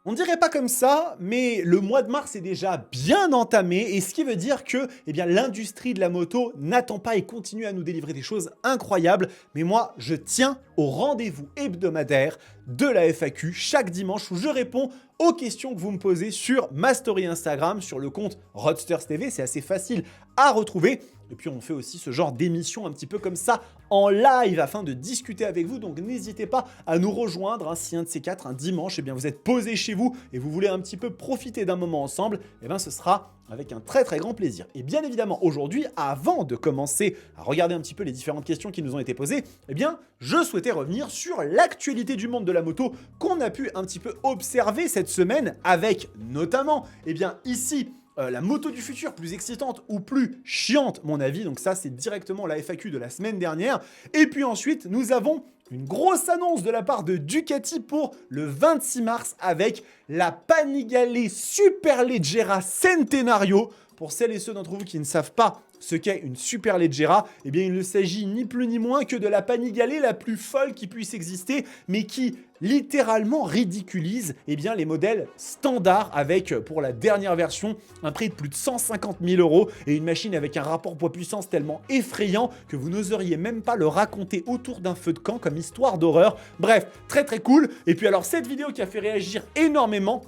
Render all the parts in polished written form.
On dirait pas comme ça, mais le mois de mars est déjà bien entamé et ce qui veut dire que l'industrie de la moto n'attend pas et continue à nous délivrer des choses incroyables. Mais moi, je tiens au rendez-vous hebdomadaire de la FAQ chaque dimanche où je réponds aux questions que vous me posez sur ma story Instagram, sur le compte Roadsters TV. C'est assez facile à retrouver. Et puis on fait aussi ce genre d'émission un petit peu comme ça en live afin de discuter avec vous. Donc n'hésitez pas à nous rejoindre si un de ces quatre, un dimanche, vous êtes posé chez vous et vous voulez un petit peu profiter d'un moment ensemble, ce sera avec un très très grand plaisir. Et bien évidemment aujourd'hui, avant de commencer à regarder un petit peu les différentes questions qui nous ont été posées, je souhaitais revenir sur l'actualité du monde de la moto qu'on a pu un petit peu observer cette semaine avec notamment, ici, la moto du futur, plus excitante ou plus chiante, mon avis. Donc ça, c'est directement la FAQ de la semaine dernière. Et puis ensuite, nous avons une grosse annonce de la part de Ducati pour le 26 mars avec la Panigale Superleggera Centenario. Pour celles et ceux d'entre vous qui ne savent pas ce qu'est une Superleggera, il ne s'agit ni plus ni moins que de la Panigale la plus folle qui puisse exister, mais qui littéralement ridiculise les modèles standards avec, pour la dernière version, un prix de plus de 150 000 € et une machine avec un rapport poids-puissance tellement effrayant que vous n'oseriez même pas le raconter autour d'un feu de camp comme histoire d'horreur. Bref, très très cool. Et puis alors cette vidéo qui a fait réagir énormément,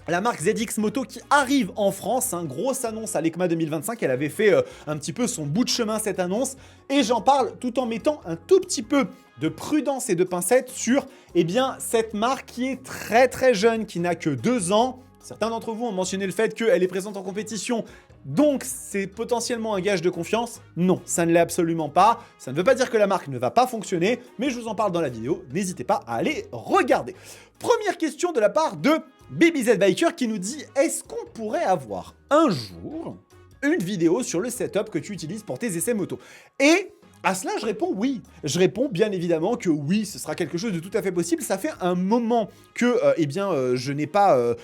la marque ZX Moto qui arrive en France, grosse annonce à l'ECMA 2025, elle avait fait un petit peu son bout de chemin cette annonce, et j'en parle tout en mettant un tout petit peu de prudence et de pincette sur cette marque qui est très très jeune, qui n'a que 2 ans. Certains d'entre vous ont mentionné le fait qu'elle est présente en compétition, donc c'est potentiellement un gage de confiance. Non, ça ne l'est absolument pas. Ça ne veut pas dire que la marque ne va pas fonctionner, mais je vous en parle dans la vidéo. N'hésitez pas à aller regarder. Première question de la part de BBZ Biker qui nous dit « Est-ce qu'on pourrait avoir un jour une vidéo sur le setup que tu utilises pour tes essais moto ?» Et à cela, je réponds oui. Je réponds bien évidemment que oui, ce sera quelque chose de tout à fait possible. Ça fait un moment que je n'ai pas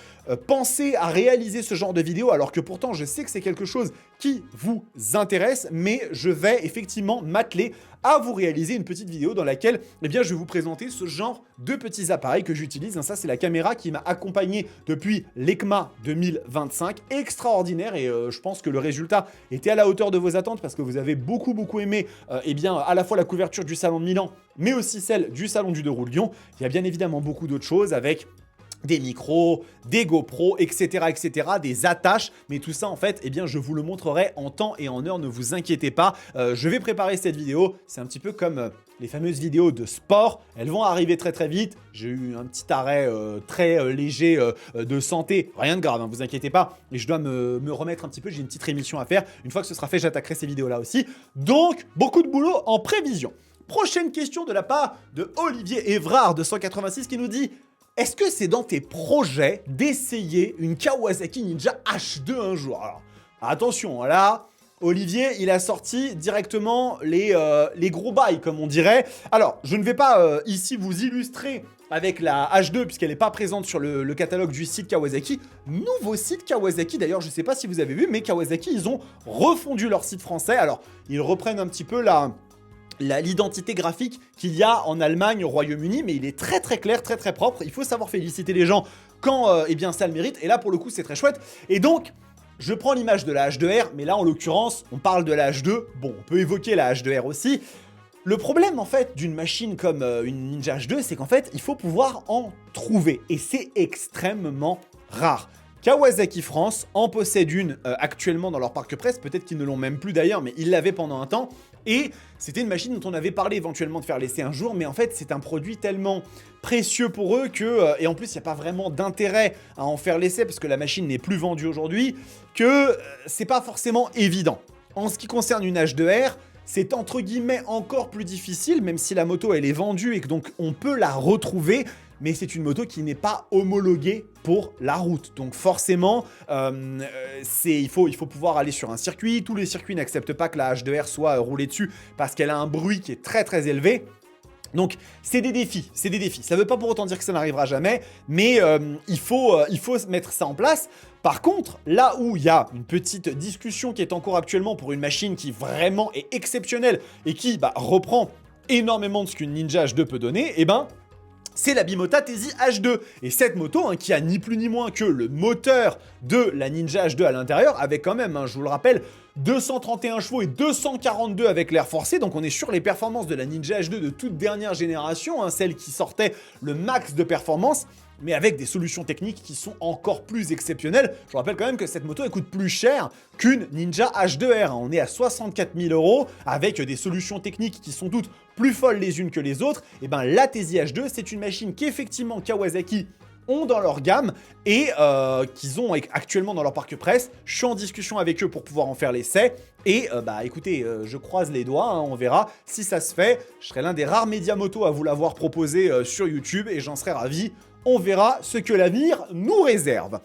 pensé à réaliser ce genre de vidéo, alors que pourtant, je sais que c'est quelque chose qui vous intéresse, mais je vais effectivement m'atteler à vous réaliser une petite vidéo dans laquelle je vais vous présenter ce genre de petits appareils que j'utilise. Ça, c'est la caméra qui m'a accompagné depuis l'ECMA 2025. Extraordinaire et je pense que le résultat était à la hauteur de vos attentes parce que vous avez beaucoup aimé à la fois la couverture du salon de Milan, mais aussi celle du salon du Deux Roues de Lyon. Il y a bien évidemment beaucoup d'autres choses avec des micros, des GoPro, etc., des attaches, mais tout ça en fait, je vous le montrerai en temps et en heure, ne vous inquiétez pas. Je vais préparer cette vidéo, c'est un petit peu comme les fameuses vidéos de sport, elles vont arriver très très vite. J'ai eu un petit arrêt très léger de santé, rien de grave, vous inquiétez pas, et je dois me remettre un petit peu, j'ai une petite rémission à faire. Une fois que ce sera fait, j'attaquerai ces vidéos là aussi, donc beaucoup de boulot en prévision. Prochaine question de la part de Olivier Évrard de 186 qui nous dit: est-ce que c'est dans tes projets d'essayer une Kawasaki Ninja H2 un jour? Alors, attention, là, Olivier, il a sorti directement les gros bails, comme on dirait. Alors, je ne vais pas ici vous illustrer avec la H2, puisqu'elle n'est pas présente sur le catalogue du site Kawasaki. Nouveau site Kawasaki, d'ailleurs, je ne sais pas si vous avez vu, mais Kawasaki, ils ont refondu leur site français. Alors, ils reprennent un petit peu l'identité graphique qu'il y a en Allemagne, au Royaume-Uni, mais il est très très clair, très très propre. Il faut savoir féliciter les gens quand ça le mérite, et là pour le coup c'est très chouette. Et donc je prends l'image de la H2R, mais là en l'occurrence on parle de la H2, bon on peut évoquer la H2R aussi. Le problème en fait d'une machine comme une Ninja H2, c'est qu'en fait il faut pouvoir en trouver, et c'est extrêmement rare. Kawasaki France en possède une actuellement dans leur parc presse, peut-être qu'ils ne l'ont même plus d'ailleurs, mais ils l'avaient pendant un temps. Et c'était une machine dont on avait parlé éventuellement de faire l'essai un jour, mais en fait c'est un produit tellement précieux pour eux que, et en plus il n'y a pas vraiment d'intérêt à en faire l'essai parce que la machine n'est plus vendue aujourd'hui, que c'est pas forcément évident. En ce qui concerne une H2R, c'est entre guillemets encore plus difficile, même si la moto elle est vendue et que donc on peut la retrouver, mais c'est une moto qui n'est pas homologuée pour la route. Donc forcément, il faut pouvoir aller sur un circuit. Tous les circuits n'acceptent pas que la H2R soit roulée dessus parce qu'elle a un bruit qui est très très élevé. Donc c'est des défis. Ça ne veut pas pour autant dire que ça n'arrivera jamais, mais il faut mettre ça en place. Par contre, là où il y a une petite discussion qui est en cours actuellement pour une machine qui vraiment est exceptionnelle et qui reprend énormément de ce qu'une Ninja H2 peut donner, c'est la Bimota Tesi H2. Et cette moto, hein, qui a ni plus ni moins que le moteur de la Ninja H2 à l'intérieur, avec quand même, hein, je vous le rappelle, 231 chevaux et 242 avec l'air forcé. Donc on est sur les performances de la Ninja H2 de toute dernière génération, hein, celle qui sortait le max de performance, mais avec des solutions techniques qui sont encore plus exceptionnelles. Je vous rappelle quand même que cette moto elle coûte plus cher qu'une Ninja H2R. Hein. On est à 64 000 € avec des solutions techniques qui sont toutes plus folles les unes que les autres. Et ben la Tesi H2, c'est une machine qu'effectivement Kawasaki ont dans leur gamme et qu'ils ont actuellement dans leur parc presse. Je suis en discussion avec eux pour pouvoir en faire l'essai. Et bah écoutez, je croise les doigts, hein, on verra si ça se fait. Je serai l'un des rares médias moto à vous l'avoir proposé sur YouTube et j'en serai ravi. On verra ce que l'avenir nous réserve.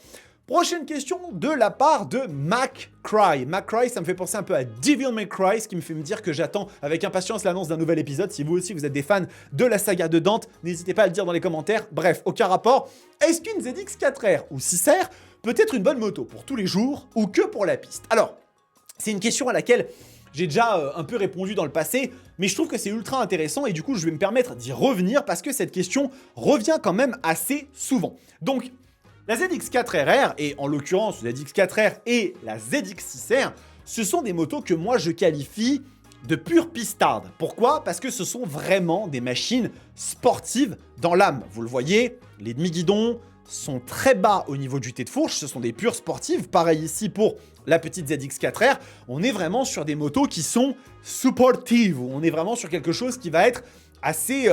Prochaine question de la part de McCry. McCry, ça me fait penser un peu à Devil May Cry, ce qui me fait me dire que j'attends avec impatience l'annonce d'un nouvel épisode. Si vous aussi vous êtes des fans de la saga de Dante, n'hésitez pas à le dire dans les commentaires. Bref, aucun rapport. Est-ce qu'une ZX4R ou 6R peut être une bonne moto pour tous les jours ou que pour la piste? Alors, c'est une question à laquelle j'ai déjà un peu répondu dans le passé, mais je trouve que c'est ultra intéressant et du coup je vais me permettre d'y revenir parce que cette question revient quand même assez souvent. Donc, la ZX4RR, et en l'occurrence la ZX4R et la ZX6R, ce sont des motos que moi je qualifie de pure pistarde. Pourquoi? Parce que ce sont vraiment des machines sportives dans l'âme. Vous le voyez, les demi-guidons sont très bas au niveau du thé de fourche, ce sont des pures sportives. Pareil ici pour la petite ZX4R, on est vraiment sur des motos qui sont supportives. On est vraiment sur quelque chose qui va être assez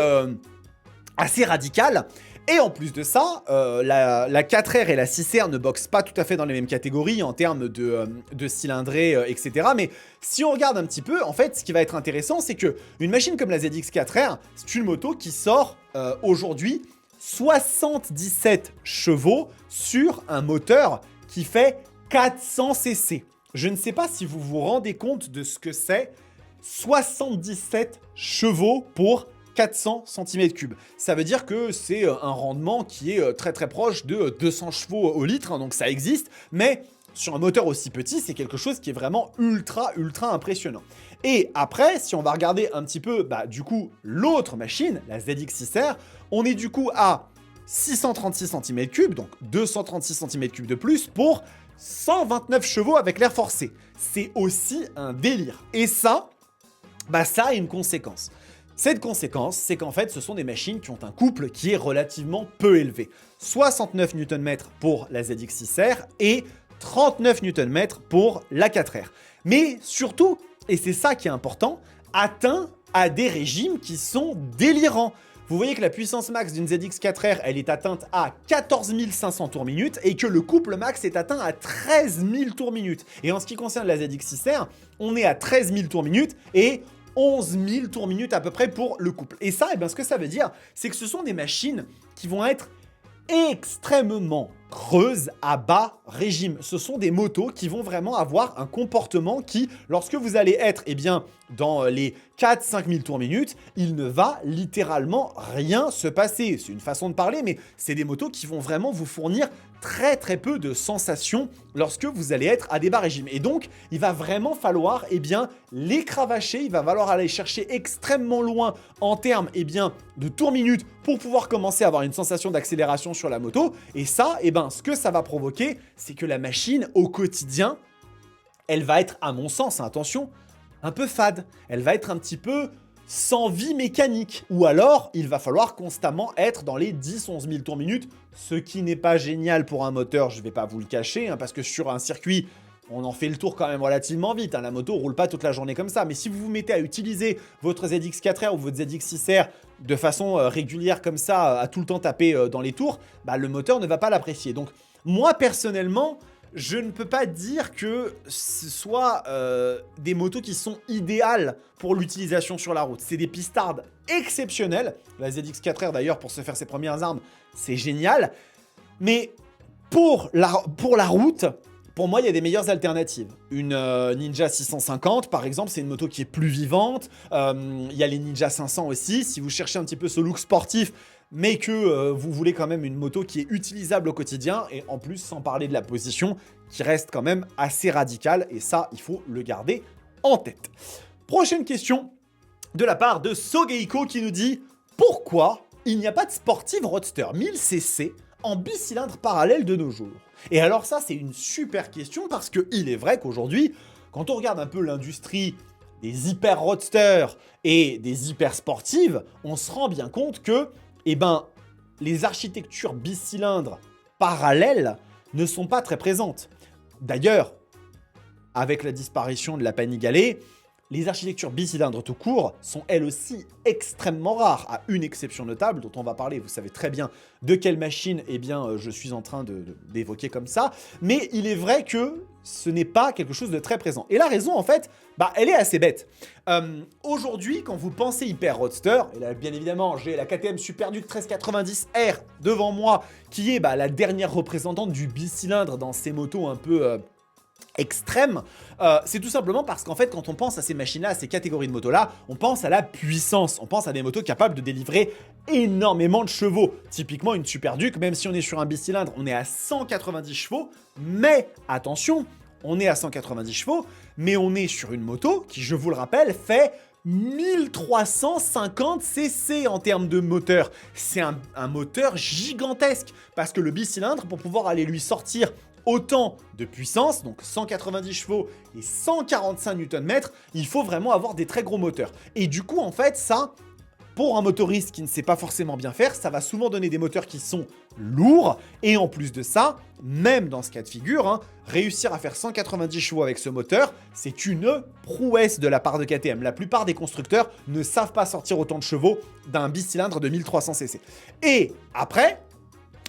radical. Et en plus de ça, la 4R et la 6R ne boxent pas tout à fait dans les mêmes catégories en termes de cylindrée, etc. Mais si on regarde un petit peu, en fait, ce qui va être intéressant, c'est qu'une machine comme la ZX4R, c'est une moto qui sort aujourd'hui 77 chevaux sur un moteur qui fait 400 cc. Je ne sais pas si vous vous rendez compte de ce que c'est 77 chevaux pour 400 cm3. Ça veut dire que c'est un rendement qui est très très proche de 200 chevaux au litre, hein, donc ça existe, mais sur un moteur aussi petit, c'est quelque chose qui est vraiment ultra impressionnant. Et après, si on va regarder un petit peu, du coup, l'autre machine, la ZX6R, on est du coup à 636 cm3, donc 236 cm3 de plus pour 129 chevaux avec l'air forcé. C'est aussi un délire. Et ça, ça a une conséquence. Cette conséquence, c'est qu'en fait, ce sont des machines qui ont un couple qui est relativement peu élevé. 69 Nm pour la ZX6R et 39 Nm pour la 4R. Mais surtout, et c'est ça qui est important, atteint à des régimes qui sont délirants. Vous voyez que la puissance max d'une ZX4R, elle est atteinte à 14 500 tours minute et que le couple max est atteint à 13 000 tours minute. Et en ce qui concerne la ZX6R, on est à 13 000 tours minute et 11 000 tours minute à peu près pour le couple. Et ça, ce que ça veut dire, c'est que ce sont des machines qui vont être extrêmement creuses à bas régime. Ce sont des motos qui vont vraiment avoir un comportement qui, lorsque vous allez être dans les 4-5 000 tours minute, il ne va littéralement rien se passer. C'est une façon de parler, mais c'est des motos qui vont vraiment vous fournir très très peu de sensations lorsque vous allez être à des bas régimes. Et donc, il va vraiment falloir les cravacher, il va falloir aller chercher extrêmement loin en termes de tours minute pour pouvoir commencer à avoir une sensation d'accélération sur la moto. Et ça, ce que ça va provoquer, c'est que la machine au quotidien, elle va être, à mon sens, attention, un peu fade. Elle va être un petit peu sans vie mécanique. Ou alors, il va falloir constamment être dans les 10-11 000 tours minute, ce qui n'est pas génial pour un moteur, je ne vais pas vous le cacher, parce que sur un circuit, on en fait le tour quand même relativement vite. La moto ne roule pas toute la journée comme ça. Mais si vous vous mettez à utiliser votre ZX4R ou votre ZX6R de façon régulière comme ça, à tout le temps taper dans les tours, le moteur ne va pas l'apprécier. Donc, moi, personnellement, je ne peux pas dire que ce soit des motos qui sont idéales pour l'utilisation sur la route. C'est des pistardes exceptionnelles. La ZX4R, d'ailleurs, pour se faire ses premières armes, c'est génial. Mais pour la route, pour moi, il y a des meilleures alternatives. Une Ninja 650, par exemple, c'est une moto qui est plus vivante. Il y a les Ninja 500 aussi. Si vous cherchez un petit peu ce look sportif, mais que vous voulez quand même une moto qui est utilisable au quotidien, et en plus, sans parler de la position, qui reste quand même assez radicale, et ça, il faut le garder en tête. Prochaine question de la part de Sogeiko qui nous dit « Pourquoi il n'y a pas de sportive Roadster 1000cc en bicylindre parallèle de nos jours. Et alors ça, c'est une super question parce qu'il est vrai qu'aujourd'hui, quand on regarde un peu l'industrie des hyper roadsters et des hyper sportives, on se rend bien compte que, les architectures bicylindres parallèles ne sont pas très présentes. D'ailleurs, avec la disparition de la Panigale, les architectures bicylindres tout court sont elles aussi extrêmement rares, à une exception notable dont on va parler. Vous savez très bien de quelle machine je suis en train d'évoquer comme ça. Mais il est vrai que ce n'est pas quelque chose de très présent. Et la raison, en fait, elle est assez bête. Aujourd'hui, quand vous pensez Hyper Roadster, et là, bien évidemment, j'ai la KTM Superduke 1390R devant moi, qui est la dernière représentante du bicylindre dans ces motos un peu extrême, c'est tout simplement parce qu'en fait, quand on pense à ces machines-là, à ces catégories de motos-là, on pense à la puissance, on pense à des motos capables de délivrer énormément de chevaux. Typiquement, une Superduke, même si on est sur un bicylindre, on est à 190 chevaux, mais attention, on est à 190 chevaux, mais on est sur une moto qui, je vous le rappelle, fait 1350 cc en termes de moteur. C'est un moteur gigantesque, parce que le bicylindre, pour pouvoir aller lui sortir autant de puissance, donc 190 chevaux et 145 Nm, il faut vraiment avoir des très gros moteurs. Et du coup, en fait, ça, pour un motoriste qui ne sait pas forcément bien faire, ça va souvent donner des moteurs qui sont lourds. Et en plus de ça, même dans ce cas de figure, réussir à faire 190 chevaux avec ce moteur, c'est une prouesse de la part de KTM. La plupart des constructeurs ne savent pas sortir autant de chevaux d'un bicylindre de 1300 cc. Et après,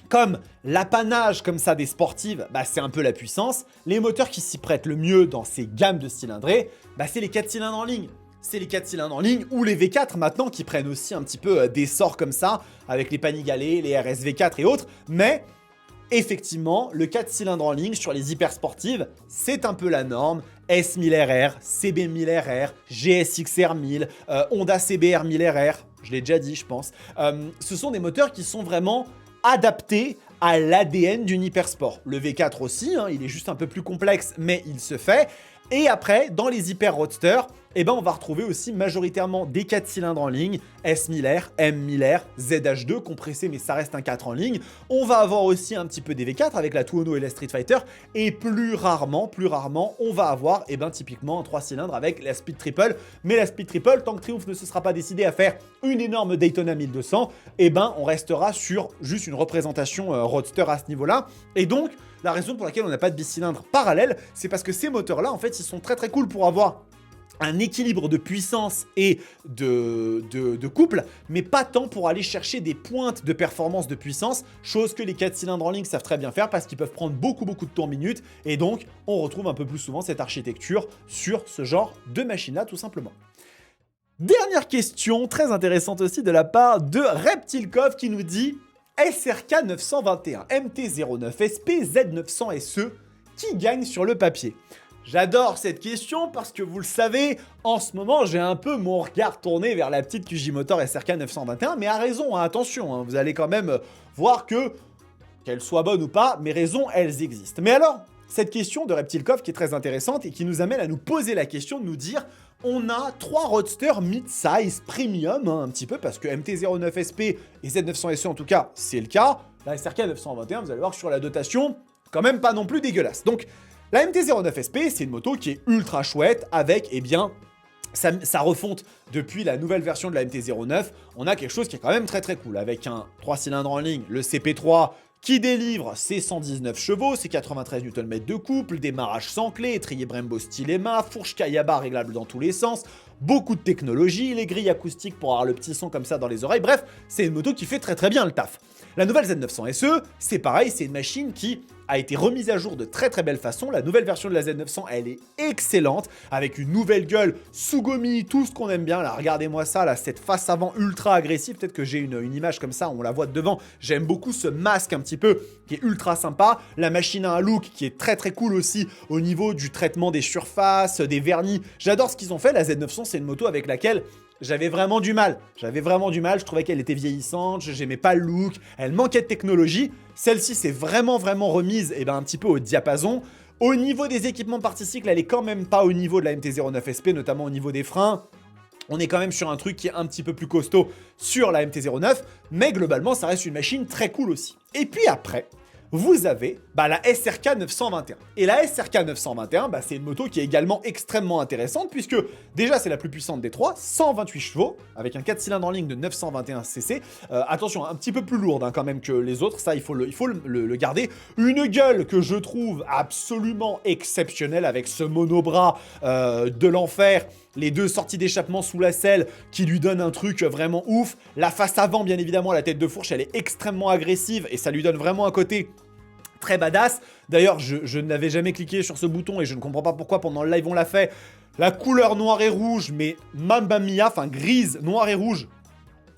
comme l'apanage comme ça des sportives, c'est un peu la puissance, les moteurs qui s'y prêtent le mieux dans ces gammes de cylindrées, c'est les 4 cylindres en ligne. C'est les 4 cylindres en ligne ou les V4 maintenant qui prennent aussi un petit peu d'essor comme ça avec les Panigale, les RSV4 et autres. Mais effectivement, le 4 cylindres en ligne sur les hyper sportives, c'est un peu la norme. S1000RR, CB1000RR, GSXR1000, Honda CBR1000RR, je l'ai déjà dit je pense. Ce sont des moteurs qui sont vraiment adapté à l'ADN d'une hypersport. Le V4 aussi, il est juste un peu plus complexe, mais il se fait. Et après, dans les hyper roadsters, on va retrouver aussi majoritairement des 4 cylindres en ligne, S1000R, M1000R, ZH2 compressé, mais ça reste un 4 en ligne. On va avoir aussi un petit peu des V4 avec la Tuono et la Street Fighter. Et plus rarement, on va avoir typiquement un 3 cylindres avec la Speed Triple. Mais la Speed Triple, tant que Triumph ne se sera pas décidé à faire une énorme Daytona 1200, on restera sur juste une représentation roadster à ce niveau-là. Et donc, la raison pour laquelle on n'a pas de bicylindre parallèle, c'est parce que ces moteurs-là, en fait, ils sont très très cool pour avoir un équilibre de puissance et de couple, mais pas tant pour aller chercher des pointes de performance de puissance, chose que les 4 cylindres en ligne savent très bien faire parce qu'ils peuvent prendre beaucoup de tours minutes, et donc on retrouve un peu plus souvent cette architecture sur ce genre de machine-là, tout simplement. Dernière question, très intéressante aussi de la part de Reptilkov qui nous dit SRK 921, MT-09SP, Z900SE, qui gagne sur le papier? J'adore cette question parce que vous le savez, en ce moment, j'ai un peu mon regard tourné vers la petite QJ Motor SRK 921, mais à raison, attention, vous allez quand même voir que, qu'elle soit bonne ou pas, mes raisons, elles existent. Mais alors, cette question de Reptilkov qui est très intéressante et qui nous amène à nous poser la question de nous dire, on a 3 roadsters mid-size premium, un petit peu, parce que MT-09SP et Z900SE en tout cas, c'est le cas. La SRK 921, vous allez voir sur la dotation, quand même pas non plus dégueulasse. Donc, la MT-09SP, c'est une moto qui est ultra chouette avec, sa refonte depuis la nouvelle version de la MT-09. On a quelque chose qui est quand même très très cool avec un 3 cylindres en ligne, le CP3 qui délivre ses 119 chevaux, ses 93 Nm de couple, démarrage sans clé, étrier Brembo Stylema, fourche Kayaba réglable dans tous les sens, beaucoup de technologie, les grilles acoustiques pour avoir le petit son comme ça dans les oreilles. Bref, c'est une moto qui fait très très bien le taf. La nouvelle Z900SE, c'est pareil, c'est une machine qui a été remise à jour de très très belle façon. La nouvelle version de la Z900, elle est excellente, avec une nouvelle gueule, Sugumi, tout ce qu'on aime bien. Là, regardez-moi ça, là, cette face avant ultra agressive. Peut-être que j'ai une image comme ça, on la voit de devant. J'aime beaucoup ce masque un petit peu, qui est ultra sympa. La machine a un look qui est très très cool aussi, au niveau du traitement des surfaces, des vernis. J'adore ce qu'ils ont fait. La Z900, c'est une moto avec laquelle j'avais vraiment du mal. Je trouvais qu'elle était vieillissante, j'aimais pas le look, elle manquait de technologie. Celle-ci s'est vraiment remise un petit peu au diapason. Au niveau des équipements particycles, elle est quand même pas au niveau de la MT-09SP, notamment au niveau des freins. On est quand même sur un truc qui est un petit peu plus costaud sur la MT-09, mais globalement, ça reste une machine très cool aussi. Et puis après, vous avez la SRK 921. Et la SRK 921, c'est une moto qui est également extrêmement intéressante, puisque déjà, c'est la plus puissante des trois, 128 chevaux, avec un 4 cylindres en ligne de 921 cc. Attention, un petit peu plus lourde quand même que les autres, ça, il faut le garder. Une gueule que je trouve absolument exceptionnelle, avec ce monobras de l'enfer, les deux sorties d'échappement sous la selle qui lui donnent un truc vraiment ouf. La face avant, bien évidemment, la tête de fourche, elle est extrêmement agressive et ça lui donne vraiment un côté très badass. D'ailleurs, je n'avais jamais cliqué sur ce bouton et je ne comprends pas pourquoi pendant le live on l'a fait. La couleur noire et rouge, mais Mamma Mia, enfin grise, noire et rouge,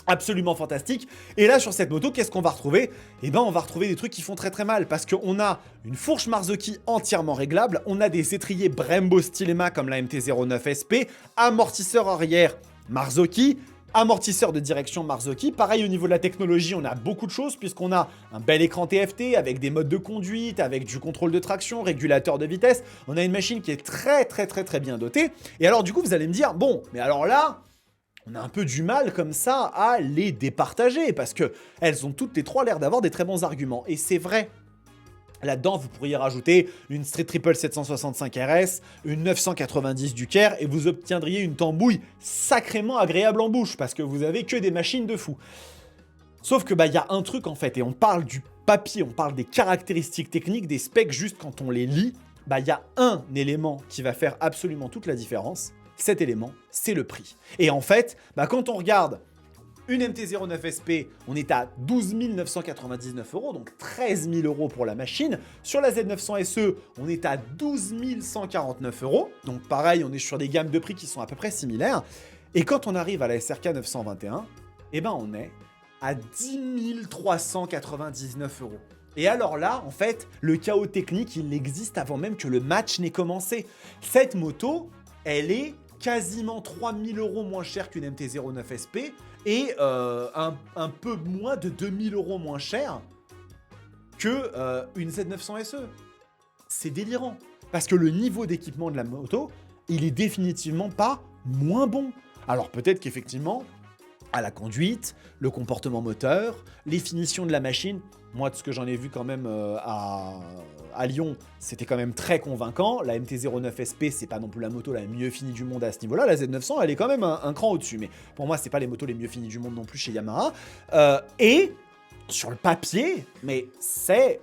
absolument fantastique. Et là, sur cette moto, qu'est-ce qu'on va retrouver? Eh ben, on va retrouver des trucs qui font très très mal, parce qu'on a une fourche Marzocchi entièrement réglable, on a des étriers Brembo Stilema comme la MT-09 SP, amortisseur arrière Marzocchi, amortisseur de direction Marzocchi. Pareil, au niveau de la technologie, on a beaucoup de choses, puisqu'on a un bel écran TFT avec des modes de conduite, avec du contrôle de traction, régulateur de vitesse. On a une machine qui est très très très très bien dotée. Et alors, du coup, vous allez me dire, bon, mais alors là, on a un peu du mal comme ça à les départager, parce que elles ont toutes les trois l'air d'avoir des très bons arguments. Et c'est vrai. Là-dedans, vous pourriez rajouter une Street Triple 765 RS, une 990 Duker, et vous obtiendriez une tambouille sacrément agréable en bouche, parce que vous avez que des machines de fou. Sauf que y a un truc en fait, et on parle du papier, on parle des caractéristiques techniques, des specs, juste quand on les lit, y a un élément qui va faire absolument toute la différence. Cet élément, c'est le prix. Et en fait, quand on regarde une MT-09 SP, on est à 12 999 €, donc 13 000 € pour la machine. Sur la Z900 SE, on est à 12 149 €. Donc pareil, on est sur des gammes de prix qui sont à peu près similaires. Et quand on arrive à la SRK 921, on est à 10 399 €. Et alors là, en fait, le chaos technique, il existe avant même que le match n'ait commencé. Cette moto, elle est quasiment 3 000 € moins cher qu'une MT-09 SP et un peu moins de 2 000 € moins cher que une Z900 SE. C'est délirant. Parce que le niveau d'équipement de la moto, il est définitivement pas moins bon. Alors peut-être qu'effectivement, à la conduite, le comportement moteur, les finitions de la machine, moi, de ce que j'en ai vu quand même à Lyon, c'était quand même très convaincant. La MT-09 SP, c'est pas non plus la moto la mieux finie du monde à ce niveau-là. La Z900, elle est quand même un cran au-dessus. Mais pour moi, c'est pas les motos les mieux finies du monde non plus chez Yamaha. Et sur le papier, mais c'est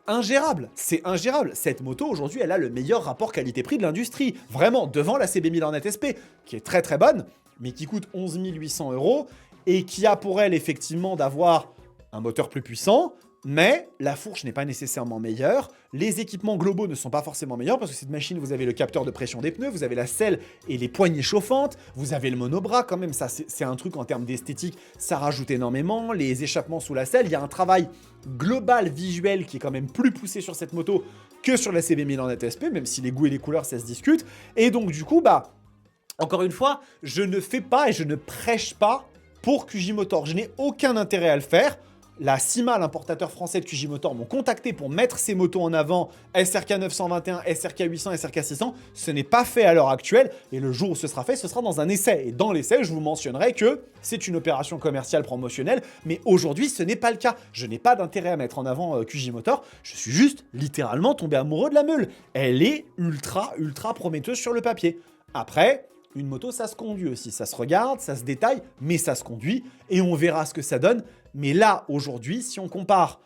ingérable. C'est ingérable. Cette moto, aujourd'hui, elle a le meilleur rapport qualité-prix de l'industrie. Vraiment, devant la CB1000 Hornet SP, qui est très très bonne, mais qui coûte 11 800 € et qui a pour elle, effectivement, d'avoir un moteur plus puissant, mais la fourche n'est pas nécessairement meilleure, les équipements globaux ne sont pas forcément meilleurs, parce que cette machine, vous avez le capteur de pression des pneus, vous avez la selle et les poignées chauffantes, vous avez le monobras quand même, ça c'est un truc en termes d'esthétique, ça rajoute énormément, les échappements sous la selle, il y a un travail global, visuel, qui est quand même plus poussé sur cette moto que sur la CB1000 en ATSP, même si les goûts et les couleurs, ça se discute, et donc du coup, encore une fois, je ne fais pas et je ne prêche pas pour QJ Motor, je n'ai aucun intérêt à le faire. La CIMA, l'importateur français de QJ Motor, m'ont contacté pour mettre ces motos en avant, SRK 921, SRK 800, SRK 600. Ce n'est pas fait à l'heure actuelle, et le jour où ce sera fait, ce sera dans un essai. Et dans l'essai, je vous mentionnerai que c'est une opération commerciale promotionnelle, mais aujourd'hui, ce n'est pas le cas. Je n'ai pas d'intérêt à mettre en avant QJ Motor, je suis juste littéralement tombé amoureux de la meule. Elle est ultra, ultra prometteuse sur le papier. Après, une moto, ça se conduit aussi, ça se regarde, ça se détaille, mais ça se conduit, et on verra ce que ça donne. Mais là, aujourd'hui, si on compare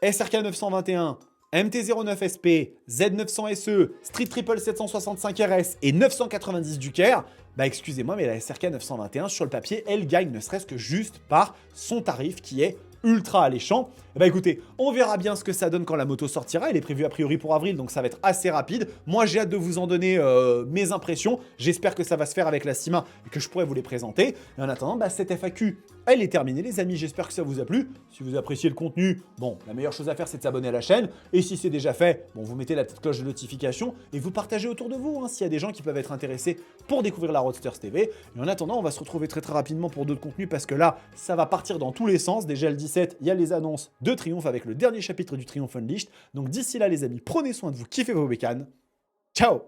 SRK 921, MT-09 SP, Z900 SE, Street Triple 765 RS et 990 Duker, excusez-moi, mais la SRK 921, sur le papier, elle gagne ne serait-ce que juste par son tarif qui est ultra alléchant. Écoutez, on verra bien ce que ça donne quand la moto sortira. Elle est prévue a priori pour avril, donc ça va être assez rapide. Moi, j'ai hâte de vous en donner mes impressions. J'espère que ça va se faire avec la CIMA et que je pourrai vous les présenter. Et en attendant, cette FAQ, elle est terminée, les amis. J'espère que ça vous a plu. Si vous appréciez le contenu, la meilleure chose à faire, c'est de s'abonner à la chaîne. Et si c'est déjà fait, vous mettez la petite cloche de notification et vous partagez autour de vous s'il y a des gens qui peuvent être intéressés pour découvrir la Roadsters TV. Et en attendant, on va se retrouver très très rapidement pour d'autres contenus parce que là, ça va partir dans tous les sens. Déjà le 17, il y a les annonces de Triumph avec le dernier chapitre du Triumph Unleashed. Donc d'ici là, les amis, prenez soin de vous, kiffez vos bécanes. Ciao!